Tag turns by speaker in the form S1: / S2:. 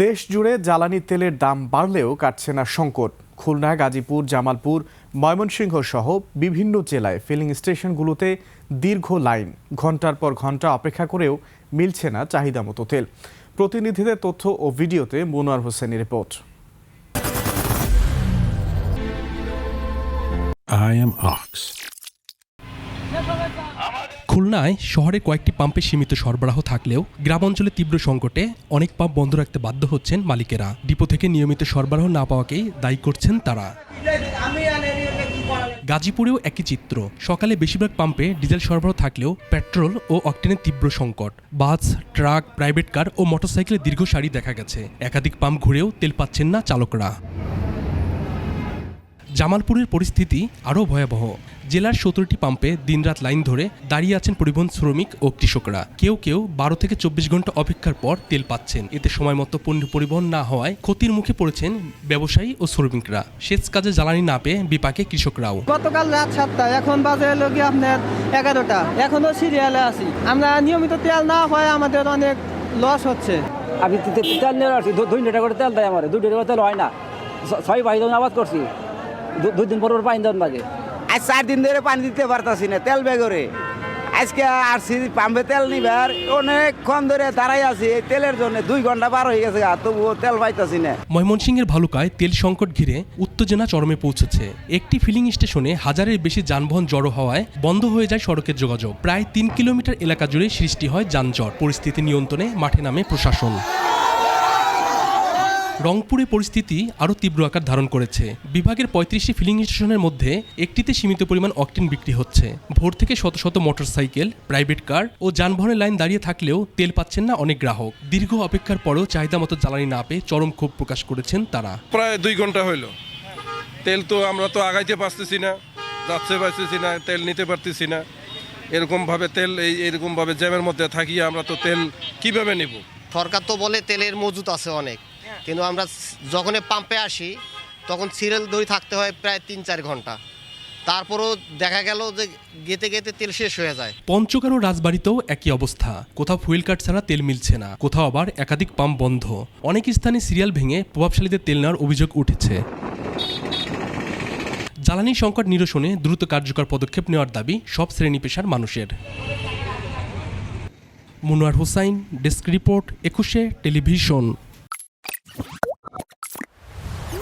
S1: দেশ জুড়ে জ্বালানি তেলের দাম বাড়লেও কাটছে না সংকট। খুলনা, গাজীপুর, জামালপুর, ময়মনসিংহ সহ বিভিন্ন জেলায় ফিলিং স্টেশনগুলোতে দীর্ঘ লাইন, ঘন্টার পর ঘন্টা অপেক্ষা করেও মিলছে না চাহিদা মতো তেল। প্রতিনিধিদের তথ্য ও ভিডিওতে মনোয়ার হোসেনের রিপোর্ট।
S2: I am Ox.
S3: খুলনায় শহরে কয়েকটি পাম্পে সীমিত সরবরাহ থাকলেও গ্রাম অঞ্চলে তীব্র সংকটে অনেক পাম্প বন্ধ রাখতে বাধ্য হচ্ছেন মালিকেরা। ডিপো থেকে নিয়মিত সরবরাহ না পাওয়াকেই দায়ী করছেন তারা। গাজীপুরেও একই চিত্র। সকালে বেশিরভাগ পাম্পে ডিজেল সরবরাহ থাকলেও পেট্রোল ও অকটেনের তীব্র সংকট। বাস, ট্রাক, প্রাইভেট কার ও মোটরসাইকেলের দীর্ঘ সারি দেখা গেছে। একাধিক পাম্প ঘুরেও তেল পাচ্ছেন না চালকরা। জামালপুরের পরিস্থিতি আরও ভয়াবহ। জেলার 17টি পাম্পে দিনরাত লাইন ধরে দাঁড়িয়ে আছেন পরিবহন শ্রমিক ও কৃষকরা। কেউ কেউ 12 থেকে 24 ঘন্টা অপেক্ষার পর তেল পাচ্ছেন। এতে সময় মতো পণ্য পরিবহন না হওয়ায় ক্ষতির মুখে পড়েছেন ব্যবসায়ী ও শ্রমিকরা। সেচ কাজে জ্বালানি না পেয়ে বিপাকে কৃষকরাও।
S4: গতকাল রাত 7টা, এখন বাজে হলো কি আপনার 11টা, এখনো সিরিয়ালে আছি। আমরা নিয়মিত তেল না হয় আমাদের অনেক লস হচ্ছে।
S5: আমি তেল নিয়ে আসছি, 2 লিটার করে তেল দেয় আমার, 2 লিটার করে তেল হয় না। 6 ভাই আবাদ করছি, 2 দিন পর পানি দেওয়ার লাগে।
S6: আজ 4 দিন ধরে পানি দিতে পারতাছি না তেল বেগরে। আজকে আসছি পাম্পে তেল নিবার, অনেকক্ষণ ধরে দাঁড়াই আছি এই তেলের জন্য। 2 ঘন্টা পার হয়ে গেছে, তবুও তেল পাইতাছি না।
S3: ময়মনসিংহের ভালুকায় তেল সংকট ঘিরে উত্তেজনা চরমে পৌঁছেছে। একটি ফিলিং স্টেশনে হাজারের বেশি যানবাহন জড়ো হওয়ায় বন্ধ হয়ে যায় সড়কের যোগাযোগ। প্রায় 3 কিলোমিটার এলাকা জুড়ে সৃষ্টি হয় যানজট। পরিস্থিতি নিয়ন্ত্রণে মাঠে নামে প্রশাসন। রংপুরে পরিস্থিতি আরও তীব্র আকার ধারণ করেছে। বিভাগের 35টি ফিলিং স্টেশনের মধ্যে একটিতে সীমিত পরিমাণ অকটেন বিক্রি হচ্ছে। ভোর থেকে শত শত মোটরসাইকেল, প্রাইভেট কার ও যানবাহনের লাইন দাঁড়িয়ে থাকলেও তেল পাচ্ছেন না অনেক গ্রাহক। দীর্ঘ অপেক্ষার পরেও চাহিদা মতো জ্বালানি না পেয়ে চরম ক্ষোভ প্রকাশ করেছেন তারা।
S7: প্রায় 2 ঘন্টা হইল, তেল তো আমরা তো আগাইতে পারতেছি না, যাচ্ছে পারতেছি না, তেল নিতে পারতেছি না। এরকমভাবে তেল এরকমভাবে জ্যামের মধ্যে থাকিয়ে আমরা তো তেল কিভাবে নেব?
S8: সরকার তো বলে তেলের মজুত আছে অনেক, কিন্তু আমরা যখন পাম্পে আসি তখন সিরিয়াল ধরে থাকতে হয় প্রায় 3-4 ঘন্টা। তারপরও দেখা গেল যে গেতে গেতে তেল শেষ হয়ে যায়।
S3: পঞ্চগড় ও রাজবাড়ীতেও একই অবস্থা। কোথাও ফুয়েল কার্ড ছাড়া তেল মিলছে না, কোথাও আবার একাধিক পাম্প বন্ধ। অনেক স্থানে সিরিয়াল ভেঙে প্রভাবশালীদের তেল নেওয়ার অভিযোগ উঠেছে। জ্বালানি সংকট নিরসনে দ্রুত কার্যকর পদক্ষেপ নেওয়ার দাবি সব শ্রেণী পেশার মানুষের। Monowar Hossain, desk report, 21 television.